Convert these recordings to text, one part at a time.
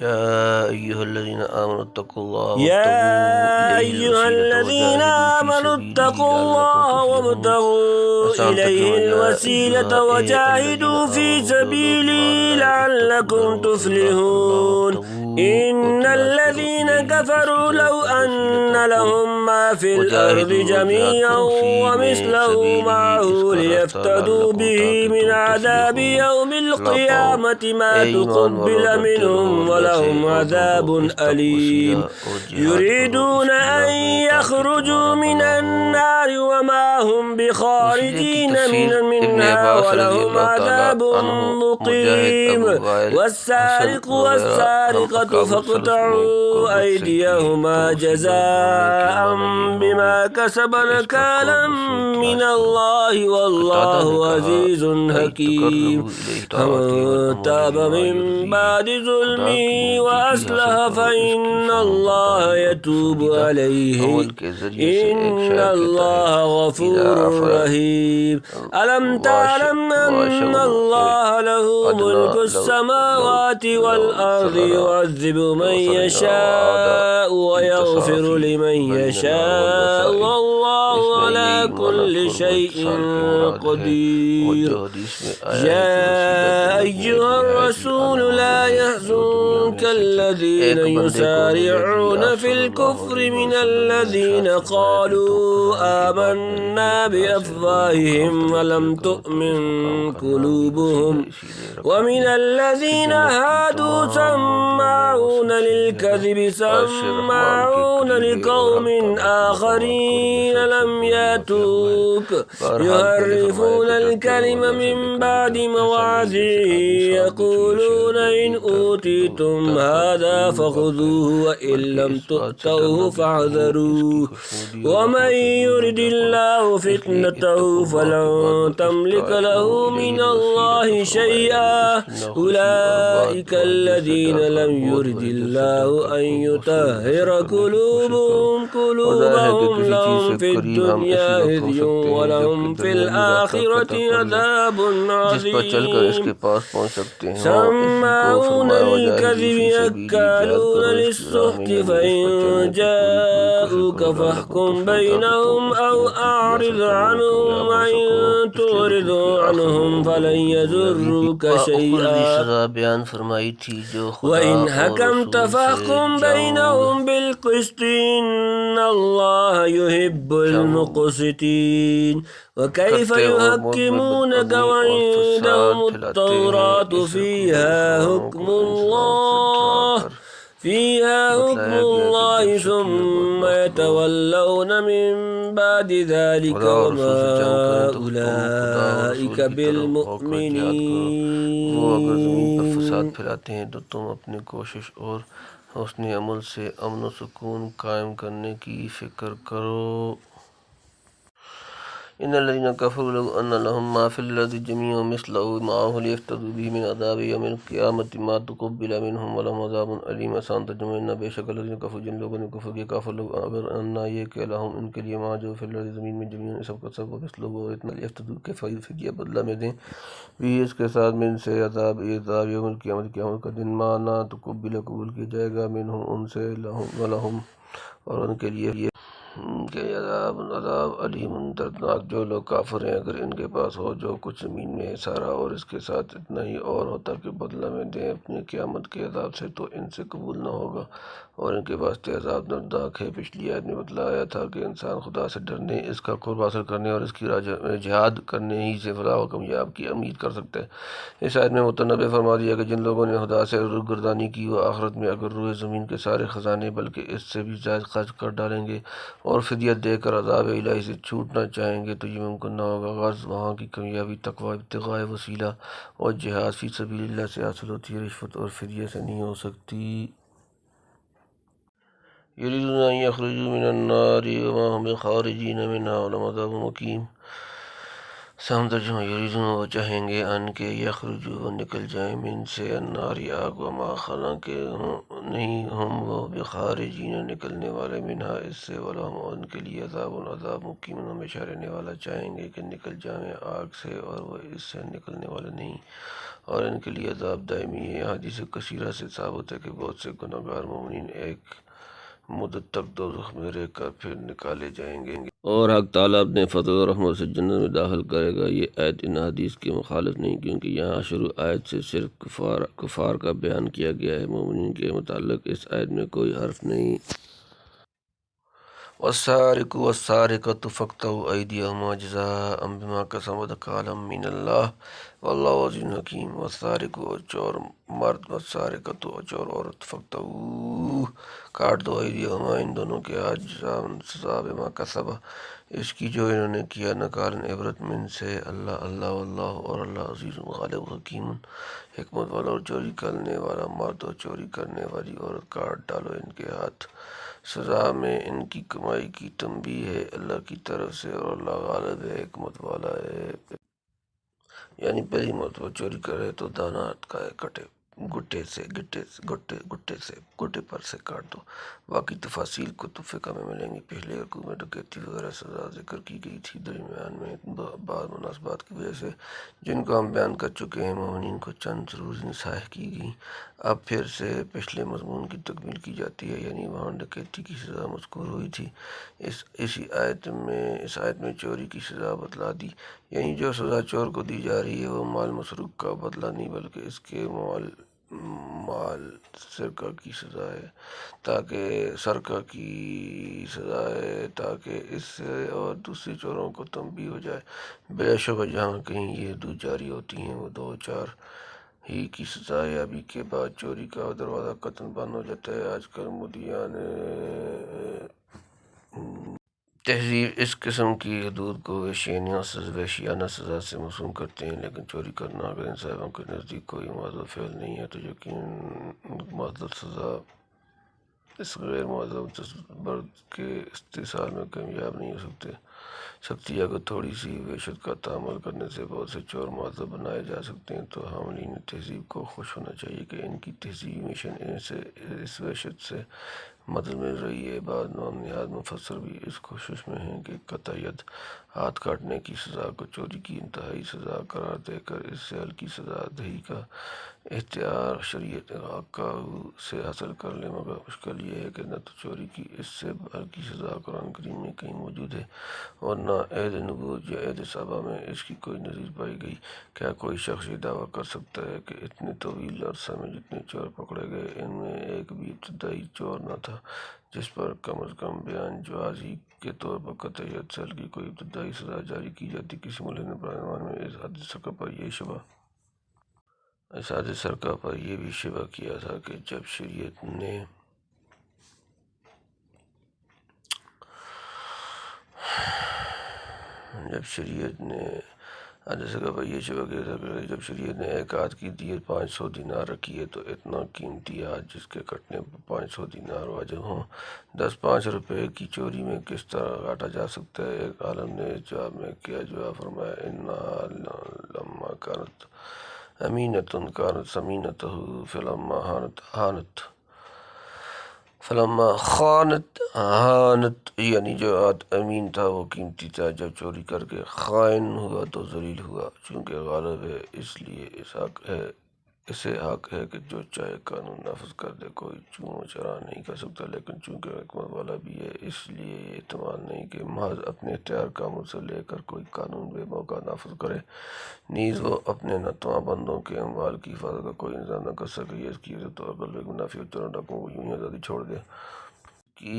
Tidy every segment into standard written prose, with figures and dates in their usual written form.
يا أيها الذين آمنوا اتقوا الله يا أيها الذين آمنوا اتقوا الله وابتغوا إليه الوسيلة وجاهدوا في سبيله لعلكم تفلحون إن الذين كفروا لو أن لهم ما في الأرض جميعا ومثله معه ليفتدوا به من عذاب يوم القيامة ما تقبل منهم ولهم عذاب أليم يريدون أن يخرجوا من النار وما هم بخارجين منها ولهم عذاب مقيم والسارق والسارقة فاقطعوا أيديهما جزاء بما كسب نكالا من الله والله عزيز حكيم فمن تاب من بعد ظلمه وأصلح فإن الله يتوب عليه إن الله غفور رحيم ألم تعلم أن الله له ملك السماوات والأرض يعذب من يشاء ويغفر لمن يشاء والله على كل شيء قدير يا أيها الرسول لا يحزنك الذين يسارعون في الكفر من الذين قالوا آمنا بأفواههم ولم تؤمن قلوبهم ومن الذين هادوا سماعون للكذب سماعون لقوم آخرين لم يأتوك يحرفون الكلم من بعد مواعظه يقولون إن أوتيتم هذا فخذوه وإن لم تؤتوه فاحذروه ومن يرد الله فتنته فلن تملك له من الله شيئا أولئك الذين لم يرد الله أن يطهر قلوبهم لهم في الدنيا خزي ولهم في الآخرة عذاب عظيم سماعون للكذب أكالون للسحت فإن جاءوك فاحكم بينهم أو أعرض عنهم وإن تعرض عنهم فلن يضروك شيئا وإن حكمت فاحكم بينهم بالقسط إن الله يحب المقسطين وكيف يحكمونك وعندهم التوراة فيها حكم الله ثم يتولون من بعد ذلك وما أولئك بالمؤمنين وہ اگر زمین پر فساد پھیلاتے ہیں تو تم اپنی کوشش اور حسن عمل سے امن و سکون قائم کرنے کی فکر کرو ان الذين كفروا لو ان لهم ما في الارض جميعا مثله معه ليفتدوا به من عذاب يوم القيامة ما تقبل منهم ولهم عذاب الیم آسان ترجمہ ان بے شک الذين كفروا جن لوگوں نے کفر کیا کافر لوگ اگر ان یہ کہ لهم ان کے لیے ما جو في الارض زمین میں جميعا سب کا سب مثله وہ اتنا ليفتدوا کے فدیہ بدلہ میں دیں بھی اس کے ساتھ من سے عذاب یوم القیامت قیامت کا دن ما نہ تقبل قبول کیا جائے گا منهم ان سے لهم ولهم اور ان کے لیے کہ عذاب علیم دردناک جو لوگ کافر ہیں اگر ان کے پاس ہو جو کچھ زمین میں ہے سارا اور اس کے ساتھ اتنا ہی اور ہوتا کہ بدلہ میں دیں اپنی قیامت کے عذاب سے تو ان سے قبول نہ ہوگا اور ان کے واسطے عذاب دردناک ہے پچھلی آیت میں بتلایا تھا کہ انسان خدا سے ڈرنے اس کا قرب حاصل کرنے اور اس کی جہاد کرنے ہی سے فلاح و کامیاب کی امید کر سکتا ہے اس آیت میں متنبع فرما دیا کہ جن لوگوں نے خدا سے روگردانی کی وہ آخرت میں اگر روئے زمین کے سارے خزانے بلکہ اس سے بھی زائد خرچ کر ڈالیں گے اور فدیت دے کر عذاب الہی سے چھوٹنا چاہیں گے تو یہ ممکن نہ ہوگا غرض وہاں کی کامیابی تقوی ابتغاء وسیلہ اور جہاد فی سبیل اللہ سے حاصل ہوتی ہے رشوت اور فدیہ سے نہیں ہو سکتی یریدون ان یخرجوا من النار وما هم بخارجین منها ولهم عذاب مقیم سام ترجمہ یریدون وہ چاہیں گے ان کے یخرجوا نکل جائیں من سے النار آگ وما حالانکہ نہیں ہم وہ بخارجین نکلنے والے منہا اس سے، ولہم اور ان کے لیے عذاب مقیم ہمیشہ رہنے والا، چاہیں گے کہ نکل جائیں آگ سے اور وہ اس سے نکلنے والے نہیں، اور ان کے لیے عذاب دائمی ہے۔ حدیث کثیرہ سے ثابت ہے کہ بہت سے گناہ گار مومنین ایک مدت تک دوزخ میں رہ کر پھر نکالے جائیں گے، اور حق تعالیٰ اپنے فضل و رحمت سے جنت میں داخل کرے گا۔ یہ آیت ان حدیث کے مخالف نہیں، کیونکہ یہاں شروع آیت سے صرف کفار کا بیان کیا گیا ہے، مومنین کے متعلق اس آیت میں کوئی حرف نہیں۔ والسارق والسارقة فاقطعوا أيديهما جزاء بما كسبوا نكالا من الله واللہ عزیز حکیم۔ والسارق اور چور مرد، والسارقة اور چور عورت، فاقطعوا کاٹ دو، أيديهما ان دونوں کے ہاتھ، جزاء سزا، بما کسبا اس کی جو انہوں نے کیا، نکالا عبرت من سے اللہ واللہ اور اللہ عزیز غالب حکیم حکمت والا۔ اور چوری کرنے والا مرد اور چوری کرنے والی عورت، کاٹ ڈالو ان کے ہاتھ، سزا میں ان کی کمائی کی تنبیہ ہے اللہ کی طرف سے، اور اللہ غالب ہے، حکمت والا ہے۔ یعنی پہلی مرتبہ چوری کرے تو دانا ہاتھ کا ہے، کٹے گٹے سے گٹے پر سے کاٹ دو۔ باقی تفاصیل کتب فقہ میں ملیں گی۔ پہلے رکوع میں ڈکیتی وغیرہ سزا ذکر کی گئی تھی، درمیان میں بعض مناسبات کی وجہ سے جن کو ہم بیان کر چکے ہیں، مومنین کو چند ضروری نصائح کی گئی۔ اب پھر سے پچھلے مضمون کی تکمیل کی جاتی ہے، یعنی وہاں ڈکیتی کی سزا مذکور ہوئی تھی، اس آیت میں چوری کی سزا بتلا دی۔ یعنی جو سزا چور کو دی جا رہی ہے وہ مال مسروق کا بدلہ نہیں، بلکہ اس کے مال سرقہ کی سزا ہے، تاکہ اس سے اور دوسرے چوروں کو تنبیہ ہو جائے۔ بلا شبہ جہاں کہیں یہ حدود جاری ہوتی ہیں وہ 2-4 ہی کی سزا یابی کے بعد چوری کا دروازہ قطعاً بند ہو جاتا ہے۔ آج کل مدعیان تہذیب اس قسم کی حدود کو وحشیانہ سزا سے موسوم کرتے ہیں، لیکن چوری کرنا اگر ان صاحبوں کے نزدیک کوئی معذور فعل نہیں ہے تو یقیناً معذور سزا اس غیر معذور تصور کے استحصال میں کامیاب نہیں ہو سکتی۔ اگر تھوڑی سی وحشت کا تحمل کرنے سے بہت سے چور معذور بنائے جا سکتے ہیں تو حاملین تہذیب کو خوش ہونا چاہیے کہ ان کی تہذیبی مشن اس وحشت سے مدد مل رہی ہے۔ بعض نہاد مفسر بھی اس کوشش میں ہیں کہ قطع ید، ہاتھ کاٹنے کی سزا کو چوری کی انتہائی سزا قرار دے کر اس سے ہلکی سزا دہی کا اختیار شریعت حقہ سے حاصل کر لیں، مگر مشکل یہ ہے کہ نہ تو چوری کی اس سے ہلکی سزا قرآن کریم میں کہیں موجود ہے اور نہ عہد نبوت یا عہد صحابہ میں اس کی کوئی نظیر پائی گئی۔ کیا کوئی شخص یہ دعویٰ کر سکتا ہے کہ اتنے طویل عرصہ میں جتنے چور پکڑے گئے ان میں ایک بھی ابتدائی چور نہ تھا جس پر کم از کم بیان جوازی کے طور پر قطع ید سے ہلکی کوئی ابتدائی سزا جاری کی جاتی؟ کسی ملحد نے پرانے زمانے میں اس حد سرقہ پر یہ بھی شبہ کیا تھا کہ جب شریعت نے ایک ہاتھ کی دیت 500 دینار رکھی ہے تو اتنا قیمتی ہاتھ جس کے کٹنے پر 500 دینار واجب ہوں، 10-5 روپے کی چوری میں کس طرح کاٹا جا سکتا ہے؟ ایک عالم نے اس جواب میں کیا جواب فرمایا، انہا لما کانت امینۃ کانت ثمینۃ فلما خانت ہانت، یعنی جو ہاتھ امین تھا وہ قیمتی تھا، جب چوری کر کے خائن ہوا تو ذلیل ہوا۔ چونکہ غالب ہے اس لیے اسے حق ہے کہ جو چاہے قانون نافذ کر دے، کوئی چون چرا نہیں کر سکتا، لیکن چونکہ حکمت والا بھی ہے اس لیے یہ احتمال نہیں کہ محض اپنے اختیار کاموں سے لے کر کوئی قانون بے موقع نافذ کرے، نیز وہ اپنے ناتواں بندوں کے اموال کی حفاظت کا کوئی انتظام نہ کر سکے یا اس کی عزت طور پر ایک منافی اور چوروں ڈاکوؤں کو یوں ہی آزادی چھوڑ دے کہ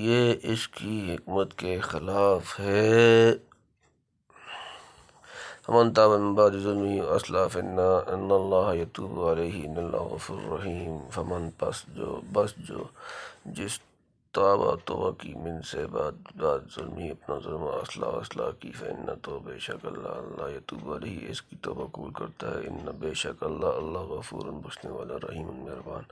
یہ اس کی حکمت کے خلاف ہے۔ فمن تاب من بعد ظلمه واصلح فان اللہ یتوب علیہ ان اللہ غفور رحیم۔ فمن جس توبہ کی من سے بعد ظلمی اپنا ظلم و اصلاح کی، فإن تو بے شک اللہ یتوب علیہ اس کی توبہ قبول کرتا ہے، ان بے شک اللہ غفور بخشنے والا رحیم مہربان۔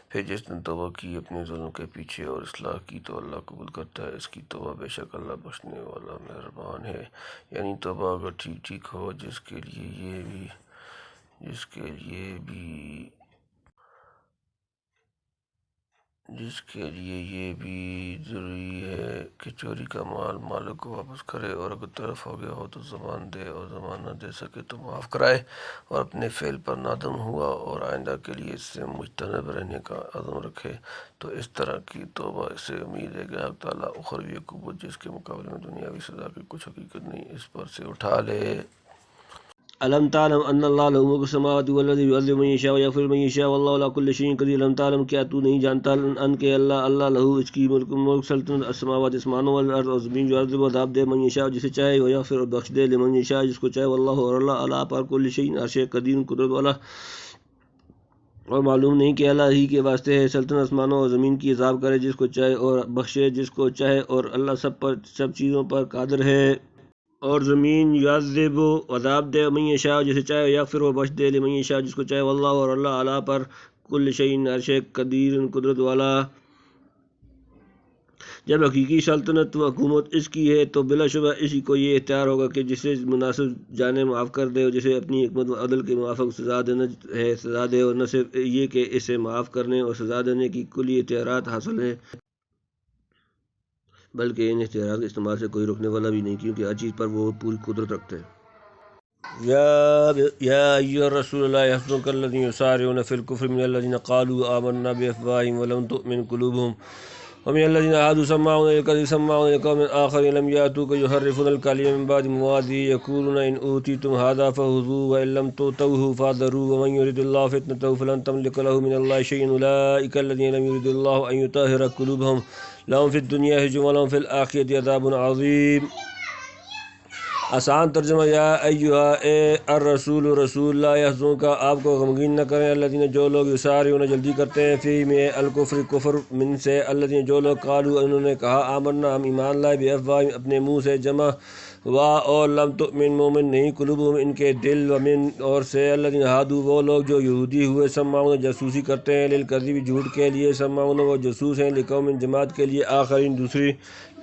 پھر جس نے توبہ کی اپنے ظلم کے پیچھے اور اصلاح کی تو اللہ قبول کرتا ہے اس کی توبہ، بے شک اللہ بخشنے والا مہربان ہے۔ یعنی توبہ اگر ٹھیک ہو جس کے لیے بھی جس کے لیے یہ بھی ضروری ہے کہ چوری کا مال مالک کو واپس کرے، اور اگر طرف ہو گیا ہو تو زبان دے، اور زبان نہ دے سکے تو معاف کرائے، اور اپنے فعل پر نادم ہوا اور آئندہ کے لیے اس سے مجتنب رہنے کا عزم رکھے، تو اس طرح کی توبہ سے امید ہے کہ حق تعالیٰ اخروی عقوبت جس کے مقابلے میں دنیاوی سزا کی کچھ حقیقت نہیں اس پر سے اٹھا لے۔ ألم تعلم أن الله له ملك السماوات والذي يعذب من يشاء ويغفر من يشاء والله على كل شيء قدير۔ ألم تعلم کیا تو نہیں جانتا ان کہ اللہ لہو اس کی ملک سلطنت السماوات اسمانوں والارض اور زمین، جو عذب و عذاب دے من یشاء جسے چاہے، ویغفر اور بخش دے لمن یشاء جس کو چاہے، واللہ اور اللہ علی پر کل شیء عرش قدیر قدرت والا۔ اور معلوم نہیں کہ اللہ ہی کے واسطے ہے سلطنت آسمانوں اور زمین کی، عذاب کرے جس کو چاہے اور بخشے جس کو چاہے، اور اللہ سب چیزوں پر قادر ہے۔ اور زمین یعذب و عذاب دے من یشاء جسے چاہے، یغفر و بخش دے لمن یشاء جس کو چاہے، واللہ اور اللہ علی پر کل شیء عرش قدیر قدرت والا۔ جب حقیقی سلطنت و حکومت اس کی ہے تو بلا شبہ اسی کو یہ اختیار ہوگا کہ جسے مناسب جانے معاف کر دے، اور جسے اپنی حکمت و عدل کے موافق سزا دینا ہے سزا دے، اور نہ صرف یہ کہ اسے معاف کرنے اور سزا دینے کی کلی اختیارات حاصل ہیں، بلکہ ان اختیارات کے استعمال سے کوئی روکنے والا بھی نہیں، کیونکہ ہر چیز پر وہ پوری قدرت رکھتے ہیں۔ یا ایھا الرسول لا یحزنک الذین یسارعون فی الکفر من الذین قالوا آمنا بافواہہم ولم تؤمن قلوبہم ومن الذین ہادوا سماعون للکذب سماعون لقوم آخرین لم یأتوک یحرفون الکلم من بعد مواضعہ یقولون ان اوتیتم ھذا فخذوہ وان لم تؤتوہ فاحذروا ومن یرد اللہ فتنتہ فلن تملک لہ من اللہ شیئا اولئک الذین لم یرد اللہ ان یطہر قلوبہم لہم فی الدنیا خزی ولہم فی الآخرۃ عذاب عظیم۔ آسان ترجمہ، یا ایھا اے الرسول رسول، لا یحزنک آپ کو غمگین نہ کریں الذین جو لوگ یسارعون جلدی کرتے ہیں فی میں الکفر کفر من سے، الذین جو لوگ قالوا انہوں نے کہا آمنا ہم ایمان لائے بافواہہم اپنے منہ سے، جمع وا اور لم تؤمن مومن نہیں قلوبہم ان کے دل، ومن اور سے الذین ہادوا وہ لوگ جو یہودی ہوئے، سماعون جاسوسی کرتے ہیں للکذب جھوٹ کے لیے، سماعون وہ جاسوس ہیں لقوم جماعت کے لیے، آخرین دوسری،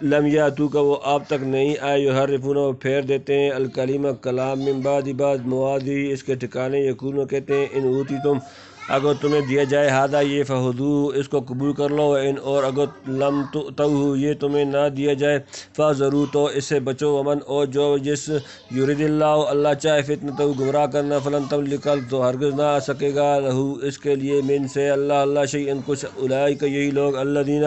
لم یاتوک وہ آپ تک نہیں آئے، یحرفون وہ پھیر دیتے ہیں الکلم کلام من بعد مواضعہ اس کے ٹھکانے، یقولون کہتے ہیں ان اوتیتم اگر تمہیں دیا جائے ھذا یہ فخذوہ اس کو قبول کر لو، وان اور اگر لم تؤتوہ یہ تمہیں نہ دیا جائے فاحذروا تو اس سے بچو، ومن اور جو جس یرید اللہ چاہے فتنتہ گمراہ کرنا، فلن تملک تو ہرگز نہ آ سکے گا لہو اس کے لیے من سے اللہ شیئا کچھ، اولئک یہی لوگ الذین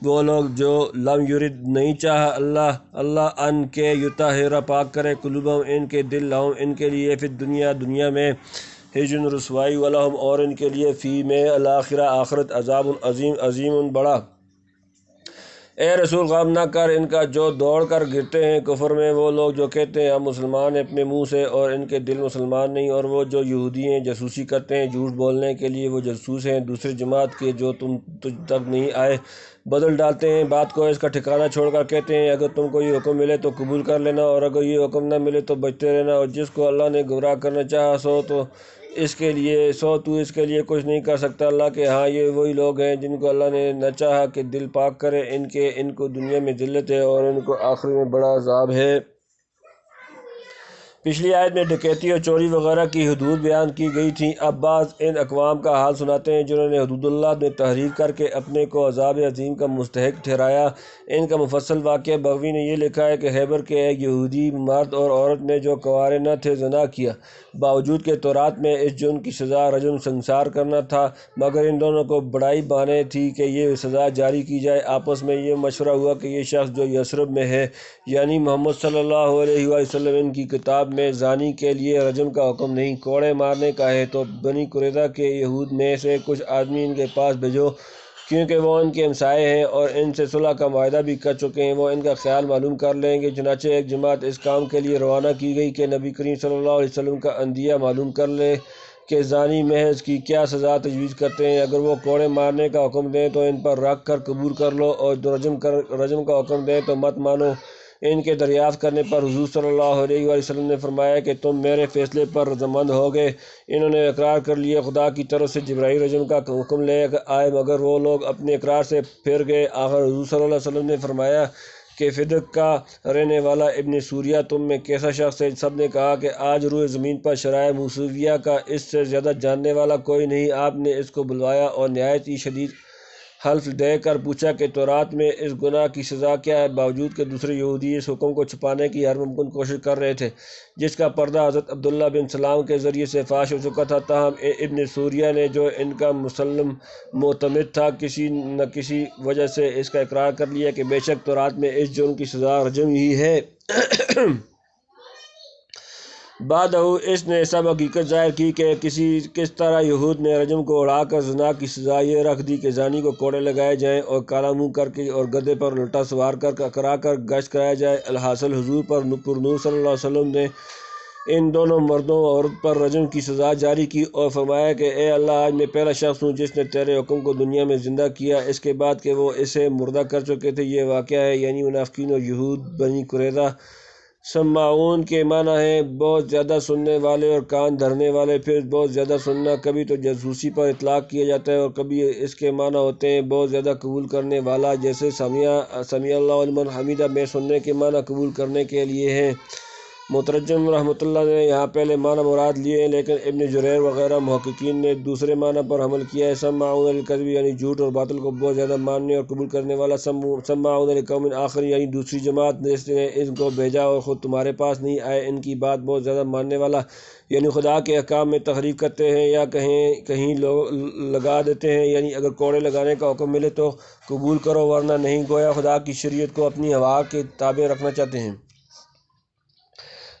وہ لوگ جو لم یرد نہیں چاہا اللہ ان کے یطہر پاک کرے قلوبہم ان کے دل، لہم ان کے لیے فی الدنیا دنیا میں خزی رسوائی، ولہم اور ان کے لیے فی میں الآخرہ آخرت عذاب عظیم بڑا۔ اے رسول غم نہ کر ان کا جو دوڑ کر گرتے ہیں کفر میں، وہ لوگ جو کہتے ہیں ہم مسلمان ہیں اپنے منہ سے اور ان کے دل مسلمان نہیں، اور وہ جو یہودی ہیں جاسوسی کرتے ہیں جھوٹ بولنے کے لیے، وہ جاسوس ہیں دوسری جماعت کے جو تجھ تک نہیں آئے، بدل ڈالتے ہیں بات کو اس کا ٹھکانہ چھوڑ کر کہتے ہیں اگر تم کو یہ حکم ملے تو قبول کر لینا، اور اگر یہ حکم نہ ملے تو بچتے رہنا، اور جس کو اللہ نے گمراہ کرنا چاہا تو اس کے لیے کچھ نہیں کر سکتا اللہ کے ہاں۔ یہ وہی لوگ ہیں جن کو اللہ نے نہ چاہا کہ دل پاک کرے ان کو دنیا میں ذلت ہے اور ان کو آخرت میں بڑا عذاب ہے۔ پچھلی آیت میں ڈکیتی اور چوری وغیرہ کی حدود بیان کی گئی تھیں، اب بعض ان اقوام کا حال سناتے ہیں جنہوں نے حدود اللہ میں تحریر کر کے اپنے کو عذاب عظیم کا مستحق ٹھہرایا۔ ان کا مفصل واقعہ بغوی نے یہ لکھا ہے کہ خیبر کے ایک یہودی مرد اور عورت نے جو کنوارے نہ تھے زنا کیا، باوجود کہ تورات میں اس جرم کی سزا رجم سنسار کرنا تھا، مگر ان دونوں کو بڑائی بہانے تھی کہ یہ سزا جاری کی جائے۔ آپس میں یہ مشورہ ہوا کہ یہ شخص جو یثرب میں ہے، یعنی محمد صلی اللہ علیہ وسلم ان کی کتاب میں زانی کے لیے رجم کا حکم نہیں کوڑے مارنے کا ہے، تو بنی قریظہ کے یہود میں سے کچھ آدمی ان کے پاس بھیجو، کیونکہ وہ ان کے ہمسائے ہیں اور ان سے صلح کا معاہدہ بھی کر چکے ہیں، وہ ان کا خیال معلوم کر لیں گے۔ چنانچہ ایک جماعت اس کام کے لیے روانہ کی گئی کہ نبی کریم صلی اللہ علیہ وسلم کا اندیہ معلوم کر لے کہ زانی محض کی کیا سزا تجویز کرتے ہیں۔ اگر وہ کوڑے مارنے کا حکم دیں تو ان پر رکھ کر قبول کر لو، اور رجم کا حکم دیں تو مت مانو۔ ان کے دریافت کرنے پر حضور صلی اللہ علیہ وسلم نے فرمایا کہ تم میرے فیصلے پر رضامند ہو گئے۔ انہوں نے اقرار کر لیا۔ خدا کی طرف سے جبرائیل رجم کا حکم لے آئے، مگر وہ لوگ اپنے اقرار سے پھر گئے۔ آخر حضور صلی اللہ علیہ وسلم نے فرمایا کہ فدق کا رہنے والا ابن سوریہ تم میں کیسا شخص ہے؟ سب نے کہا کہ آج روئے زمین پر شرائع موسویہ کا اس سے زیادہ جاننے والا کوئی نہیں۔ آپ نے اس کو بلوایا اور نہایت ہی شدید حلف دے کر پوچھا کہ تورات میں اس گناہ کی سزا کیا ہے، باوجود کہ دوسرے یہودی اس حکم کو چھپانے کی ہر ممکن کوشش کر رہے تھے جس کا پردہ حضرت عبداللہ بن سلام کے ذریعے سے فاش ہو چکا تھا۔ تاہم ابن سوریہ نے، جو ان کا مسلم معتمد تھا، کسی نہ کسی وجہ سے اس کا اقرار کر لیا کہ بے شک تورات میں اس جرم کی سزا رجم ہی ہے۔ بعد اس نے سب حقیقت ظاہر کی کہ کس طرح یہود نے رجم کو اڑا کر زنا کی سزا یہ رکھ دی کہ زانی کو کوڑے لگائے جائیں اور کالا منہ کر کے اور گدھے پر الٹا سوار کرا کر گشت کرایا جائے۔ الحاصل حضور پر نور صلی اللہ علیہ وسلم نے ان دونوں مردوں اور عورت پر رجم کی سزا جاری کی اور فرمایا کہ اے اللہ، آج میں پہلا شخص ہوں جس نے تیرے حکم کو دنیا میں زندہ کیا اس کے بعد کہ وہ اسے مردہ کر چکے تھے۔ یہ واقعہ ہے، یعنی منافقین اور یہود بنی قریظہ۔ سماعون کے معنی ہیں بہت زیادہ سننے والے اور کان دھرنے والے۔ پھر بہت زیادہ سننا کبھی تو جاسوسی پر اطلاق کیا جاتا ہے اور کبھی اس کے معنی ہوتے ہیں بہت زیادہ قبول کرنے والا، جیسے سمیع اللہ لمن حمیدہ میں سننے کے معنی قبول کرنے کے لیے ہیں۔ مترجم رحمۃ اللہ نے یہاں پہلے معنی مراد لیے ہیں، لیکن ابن جریر وغیرہ محققین نے دوسرے معنی پر حمل کیا ہے۔ سماعون للکذب یعنی جھوٹ اور باطل کو بہت زیادہ ماننے اور قبول کرنے والا۔ سماعون لقوم آخر یعنی دوسری جماعت جس نے ان کو بھیجا اور خود تمہارے پاس نہیں آئے، ان کی بات بہت زیادہ ماننے والا، یعنی خدا کے احکام میں تحریف کرتے ہیں یا کہیں لگا دیتے ہیں، یعنی اگر کوڑے لگانے کا حکم ملے تو قبول کرو ورنہ نہیں، گویا خدا کی شریعت کو اپنی ہوا کے تابع رکھنا چاہتے ہیں۔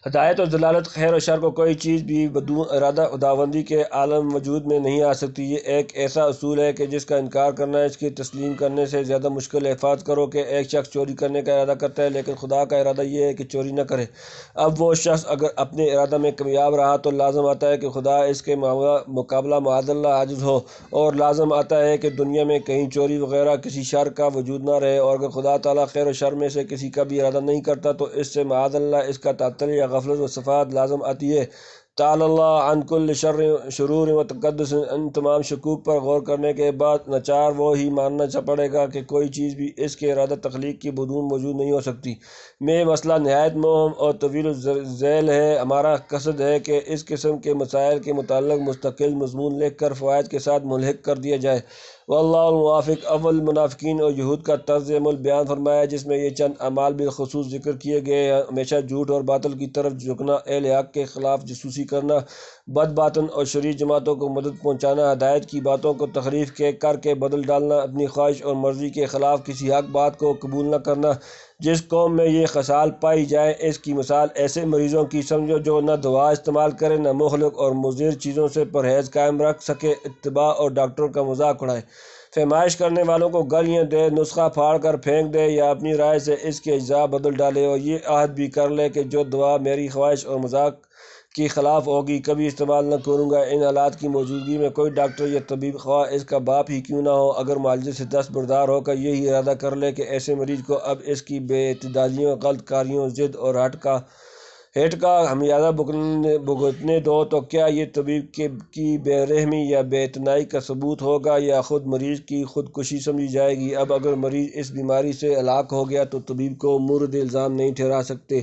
ہدایت اور ضلالت، خیر و شر کو کوئی چیز بھی بدون ارادہ خداوندی کے عالم وجود میں نہیں آ سکتی۔ یہ ایک ایسا اصول ہے کہ جس کا انکار کرنا اس کی تسلیم کرنے سے زیادہ مشکل ہے۔ فرض کرو کہ ایک شخص چوری کرنے کا ارادہ کرتا ہے، لیکن خدا کا ارادہ یہ ہے کہ چوری نہ کرے۔ اب وہ شخص اگر اپنے ارادہ میں کامیاب رہا تو لازم آتا ہے کہ خدا اس کے مقابلہ معاذ اللہ عاجز ہو، اور لازم آتا ہے کہ دنیا میں کہیں چوری وغیرہ کسی شر کا وجود نہ رہے، اور اگر خدا تعالیٰ خیر و شر میں سے کسی کا بھی ارادہ نہیں کرتا تو اس سے معاذ اللہ اس کا تعطل یا غفلت و صفات لازم آتی ہے۔ تعالی اللہ عن کل شرور و تقدس۔ ان تمام شکوک پر غور کرنے کے بعد ناچار وہ ہی ماننا پڑے گا کہ کوئی چیز بھی اس کے ارادہ تخلیق کی بدون موجود نہیں ہو سکتی۔ میں مسئلہ نہایت مہم اور طویل الذیل ہے۔ ہمارا قصد ہے کہ اس قسم کے مسائل کے متعلق مستقل مضمون لکھ کر فوائد کے ساتھ ملحق کر دیا جائے۔ واللہ الموافق۔ اول منافقین اور یہود کا طرز عمل بیان فرمایا، جس میں یہ چند اعمال بالخصوص ذکر کیے گئے ہیں: ہمیشہ جھوٹ اور باطل کی طرف جھکنا، اہل حق کے خلاف جاسوسی کرنا، بد باطن اور شریر جماعتوں کو مدد پہنچانا، ہدایت کی باتوں کو تحریف کر کے بدل ڈالنا، اپنی خواہش اور مرضی کے خلاف کسی حق بات کو قبول نہ کرنا۔ جس قوم میں یہ خصال پائی جائے اس کی مثال ایسے مریضوں کی سمجھو جو نہ دوا استعمال کرے، نہ مہلک اور مضر چیزوں سے پرہیز قائم رکھ سکے، اتباع اور ڈاکٹروں کا مذاق اڑائے، فہمائش کرنے والوں کو گالیاں دے، نسخہ پھاڑ کر پھینک دے یا اپنی رائے سے اس کے اجزاء بدل ڈالے، اور یہ عہد بھی کر لے کہ جو دوا میری خواہش اور مذاق کی خلاف ہوگی کبھی استعمال نہ کروں گا۔ ان حالات کی موجودگی میں کوئی ڈاکٹر یا طبیب، خواہ اس کا باپ ہی کیوں نہ ہو، اگر معالجے سے دستبردار ہو کر یہی ارادہ کر لے کہ ایسے مریض کو اب اس کی بے اعتدالیوں، غلط کاریوں، ضد اور ہٹ کا خمیازہ بھگتنے دو، تو کیا یہ طبیب کی بے رحمی یا بے اعتنائی کا ثبوت ہوگا یا خود مریض کی خودکشی سمجھی جائے گی؟ اب اگر مریض اس بیماری سے ہلاک ہو گیا تو طبیب کو مورد الزام نہیں ٹھہرا سکتے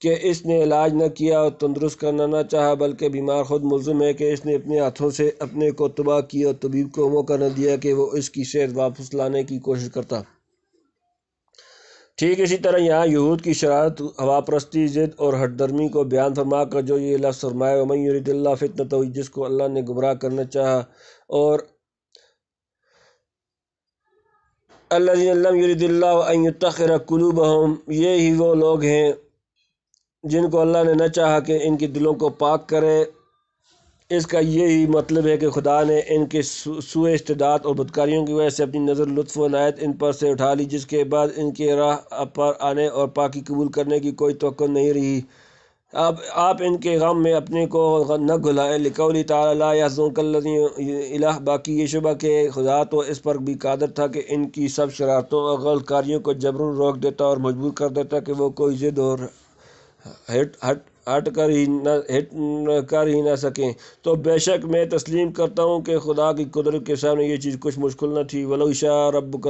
کہ اس نے علاج نہ کیا اور تندرست کرنا نہ چاہا، بلکہ بیمار خود ملزم ہے کہ اس نے اپنے ہاتھوں سے اپنے کو تباہ کیا اور طبیب کو موقع نہ دیا کہ وہ اس کی صحت واپس لانے کی کوشش کرتا۔ ٹھیک اسی طرح یہاں یہود کی شرارت، ہواپرستی، ضد اور ہٹ درمی کو بیان فرما کر جو یہ لفظ فرمائے وَمَن يُرِدِ اللَّهُ فِتْنَتَهُ، جس کو اللہ نے گمراہ کرنا چاہا، اور الَّذِينَ لَمْ يُرِدِ اللَّهُ أَن يُطَهِّرَ قُلُوبَهُمْ، یہ ہی وہ لوگ ہیں جن کو اللہ نے نہ چاہا کہ ان کے دلوں کو پاک کرے۔ اس کا یہی مطلب ہے کہ خدا نے ان کے سوء استعداد اور بدکاریوں کی وجہ سے اپنی نظر لطف و عنایت ان پر سے اٹھا لی، جس کے بعد ان کے راہ پر آنے اور پاکی قبول کرنے کی کوئی توقع نہیں رہی۔ اب آپ ان کے غم میں اپنے کو نہ گھلائیں۔ لقولی تعالی لا يحزنك الذين الہ، باقی یہ شبہ کہ خدا تو اس پر بھی قادر تھا کہ ان کی سب شرارتوں اور غلط کاریوں کو جبراً روک دیتا اور مجبور کر دیتا کہ وہ کوئی ضد اور ہٹ کر ہی نہ سکیں، تو بے شک میں تسلیم کرتا ہوں کہ خدا کی قدرت کے سامنے یہ چیز کچھ مشکل نہ تھی۔ وَلَوْ شَاءَ رَبُّكَ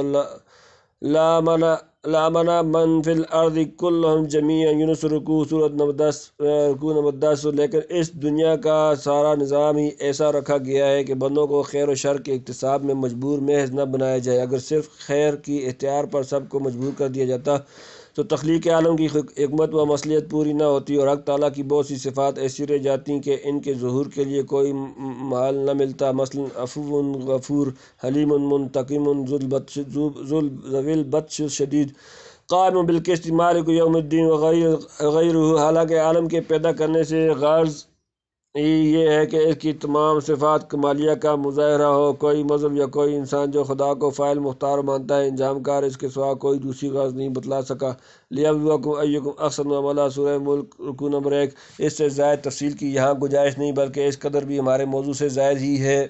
لامنا من فی الارض کلہم جمیعا یونس رکوع سورۃ نمبر 10 رکوع نمبر 10۔ لیکن اس دنیا کا سارا نظام ہی ایسا رکھا گیا ہے کہ بندوں کو خیر و شر کے اکتساب میں مجبور محض نہ بنایا جائے۔ اگر صرف خیر کی اختیار پر سب کو مجبور کر دیا جاتا تو تخلیق عالم کی حکمت و مصلحت پوری نہ ہوتی اور حق تعالیٰ کی بہت سی صفات ایسی رہ جاتی کہ ان کے ظہور کے لیے کوئی محل نہ ملتا۔ مثلا عفو غفور، حلیم منتقم، ذو البطش شدید، قائم بالقسط، مالک یوم الدین وغیرہ۔ حالانکہ عالم کے پیدا کرنے سے غرض یہ ہے کہ اس کی تمام صفات کمالیہ کا مظاہرہ ہو۔ کوئی مذہب یا کوئی انسان جو خدا کو فاعل مختار مانتا ہے، انجام کار، اس کے سوا کوئی دوسری غرض نہیں بتلا سکا۔ لیبلوکم ایکم احسن عملا، سورہ ملک رکوع نمبر 1۔ اس سے زائد تفصیل کی یہاں گنجائش نہیں، بلکہ اس قدر بھی ہمارے موضوع سے زائد ہی ہے۔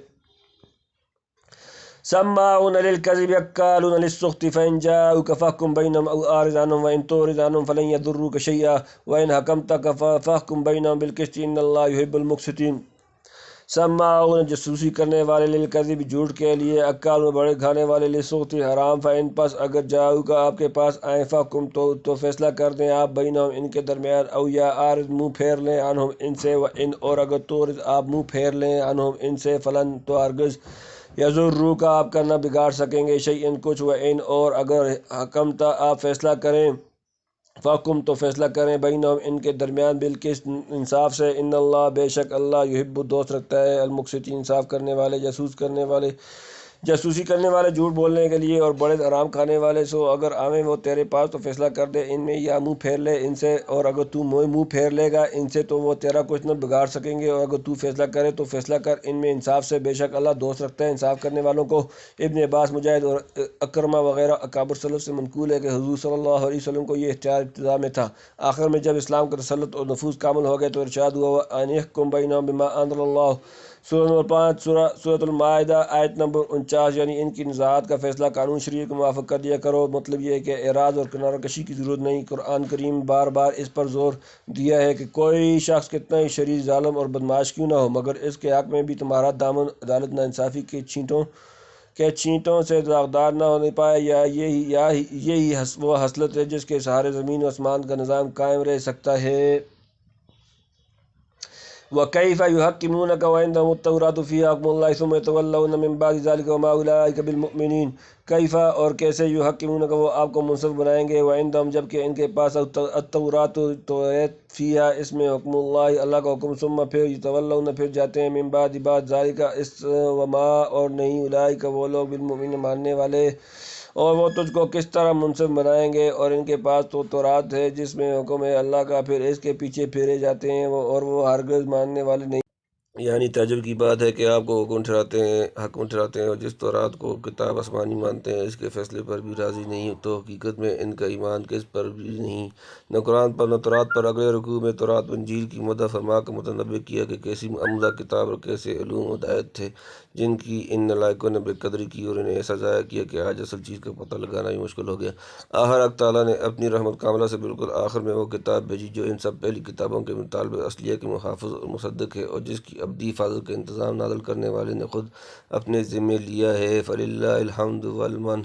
سماعون للکذب اکالون للسخط فإن جاءوک فاحکم بینہم او اعرض عنہم وإن تعرض عنہم فلن یضروک شیئا وإن حکمت فاحکم بینہم بالقسط ان اللہ یحب المقسطین۔ سماعون جاسوسی کرنے والے، للکذب جھوٹ کے لیے، اکالون بڑے کھانے والے، للسخط حرام، فإن پس اگر جاؤک آپ کے پاس آئیں، فاحکم تو فیصلہ کر دیں آپ، بینہم ان کے درمیان، او یا اعرض منہ پھیر لیں، عنہم ان سے، وإن اور اگر تعرض آپ منہ پھیر لیں، عنہم ان سے، فلن تو ہرگز یضروک آپ کا نہ بگاڑ سکیں گے، شیئا کچھ، وإن اور اگر حکمت آپ فیصلہ کریں، فاحکم تو فیصلہ کریں، بینہم ان کے درمیان، بالقسط انصاف سے، ان اللہ بے شک اللہ یحب دوست رکھتا ہے المقسطین انصاف کرنے والے۔ جاسوسی کرنے والے، جھوٹ بولنے کے لیے اور بڑے حرام کھانے والے، سو اگر آویں وہ تیرے پاس تو فیصلہ کر دے ان میں، یا منہ پھیر لے ان سے، اور اگر تو منہ پھیر لے گا ان سے تو وہ تیرا کچھ نہ بگاڑ سکیں گے، اور اگر تو فیصلہ کرے تو فیصلہ کر ان میں انصاف سے، بے شک اللہ دوست رکھتا ہے انصاف کرنے والوں کو۔ ابن عباس، مجاہد اور اکرمہ وغیرہ اکابر سلف سے منقول ہے کہ حضور صلی اللہ علیہ وسلم کو یہ اختیار ابتدا میں تھا، آخر میں جب اسلام کا تسلط اور نفوذ کامل ہو گئے تو ارشاد ہوا، ان احکم بینہم بما انزل اللہ، سورہ نمبر 5 سورۃ المائدہ آیت نمبر 49۔ یعنی ان کی نزاعت کا فیصلہ قانون شریعت کے موافق کر دیا کرو۔ مطلب یہ ہے کہ اعراض اور کنارہ کشی کی ضرورت نہیں۔ قرآن کریم بار بار اس پر زور دیا ہے کہ کوئی شخص کتنا ہی شریر، ظالم اور بدمعاش کیوں نہ ہو، مگر اس کے حق میں بھی تمہارا دامن عدالت ناانصافی کے چھینٹوں سے داغدار نہ ہونے پائے، یا یہی وہ حصلت ہے جس کے سہارے زمین و آسمان کا نظام قائم رہ سکتا ہے۔ وَكَيْفَ يُحَكِّمُونَكَ وَعِندَهُمُ التَّوْرَاةُ فِيهَا حُكْمُ اللَّهِ ثُمَّ يَتَوَلَّوْنَ مِن بَعْدِ ذَلِكَ وَمَا أُولَٰئِكَ بِالْمُؤْمِنِينَ۔ کیف اور کیسے، یحکمونک وہ آپ کو منصف بنائیں گے، وعندہم جبکہ ان کے پاس، التوراۃ توریت، فیہا اس میں، حکم اللہ اللہ کا حکم، ثم پھر، یتولون پھر جاتے ہیں، من بعد ذالک اس، وما اور نہیں، اولئک وہ لوگ، بالمؤمنین ماننے والے، اور وہ تجھ کو کس طرح منصف بنائیں گے، اور ان کے پاس تو تورات ہے جس میں حکم ہے اللہ کا، پھر اس کے پیچھے پھیرے جاتے ہیں اور وہ ہرگز ماننے والے نہیں۔ یعنی تعجب کی بات ہے کہ آپ کو حکم ٹھہراتے ہیں اور جس تورات کو کتاب آسمانی مانتے ہیں، اس کے فیصلے پر بھی راضی نہیں، تو حقیقت میں ان کا ایمان کس پر بھی نہیں، نہ قرآن پر نہ تورات پر۔ اگلے رکوع میں تورات و انجیل کی مدح فرما کر متنبہ کیا کہ کیسی عمدہ کتاب اور کیسے علوم و ہدایت تھے جن کی ان نالائقوں نے بے قدری کی، اور انہیں ایسا ضائع کیا کہ آج اصل چیز کا پتہ لگانا ہی مشکل ہو گیا۔ آخر حق تعالیٰ نے اپنی رحمت کاملہ سے بالکل آخر میں وہ کتاب بھیجی جو ان سب پہلی کتابوں کے مطالبہ اصلیہ کے محافظ اور مصدق ہے، اور جس کی ابدی حفاظت کا انتظام نازل کرنے والے نے خود اپنے ذمے لیا ہے۔ فللہ الحمد والمن۔